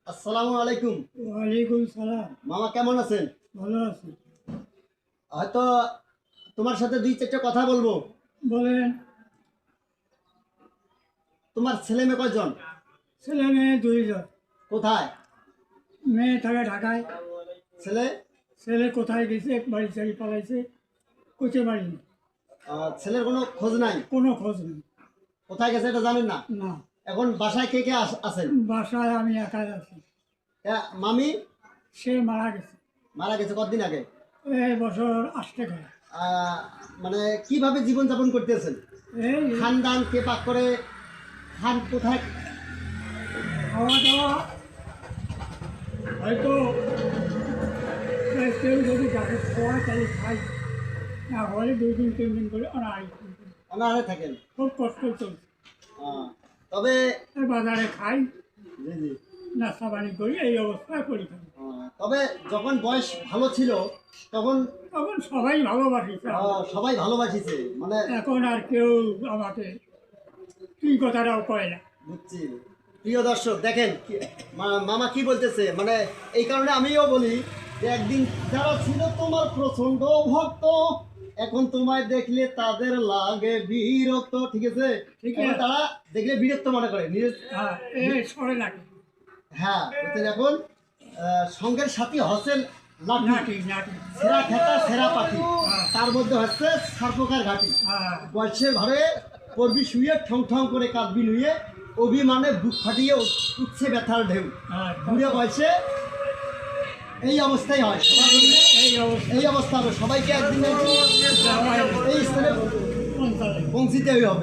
আসসালামু আলাইকুম। ওয়ালাইকুম সালাম। মামা কেমন আছেন? ভালো আছি। হয়তো তোমার সাথে দুই চারটে কথা বলবো। বলেন। তোমার ছেলে মেয়ে কয়জন? ছেলে মেয়ে দুইজন। কোথায়? মেয়ে থাকে ঢাকায়। ছেলে? ছেলে কোথায় গেছে, বাড়ি চারি পালাইছে, কোচে বাড়ি নেই। ছেলের কোনো খোঁজ নাই? কোনো খোঁজ নেই। কোথায় গেছে এটা জানেন না? না। এখন বাসায় কে কে আছেন? বাসায় আমি একাই আছি। মামি সে মারা গেছে মারা গেছে কতদিন আগে? এই বছর আসতে গেছে। মানে কিভাবে জীবনযাপন করতেছেন? এই খান দান কে পাক করে? খান কোথায়? খাওয়া দাওয়া হয়তো কেউ যদি যাকে খাওয়া তাহলে খাই, না হলে 2 দিন 3 দিন করে অনাহারি অনাহারে থাকেন? খুব কষ্ট চলছে। তবে বাজারে খাই, জি জি, নাস্তা পানি করি, এই অবস্থায় করি। তবে যখন বয়স ভালো ছিল তখন তখন সবাই ভালোবাসিছে, সবাই ভালোবাসিছে, মানে এখন আর কেউ আমাকে তুই কথাটাও কয় না। বুঝছি। প্রিয় দর্শক দেখেন মামা কি বলতেছে, মানে এই কারণে আমিও বলি যে একদিন যারা ছিল তোমার প্রচন্ড ভক্ত, এখন তোমায় দেখলে তাদের লাগে বিরক্ত। ঠিক আছে, ঠিক আছে। তারা দেখলে বিরক্ত মনে করে হ্যাঁ, এই সরে লাগে। হ্যাঁ বুঝছেন। এখন সঙ্গের সাথী হসেন নাটি নাটি। সেরা খেতা সেরা পাখি, হ্যাঁ। তার মধ্যে হচ্ছে সার্পকার ঘাটি। হ্যাঁ, বয়সের ঘরে পড়বি শুয়ে ঠং ঠং করে কাঁদবি নুয়ে, অভিমানে বুক ফাটিয়ে উঠছে ব্যথার ঢেউ। হ্যাঁ, বুড়ে বয়সে এই অবস্থাই হয়, এই অবস্থা হবে। সবাইকে একদিন না একদিন এই স্থানে পঞ্চায়েত। পৌঁছিতেই হবে।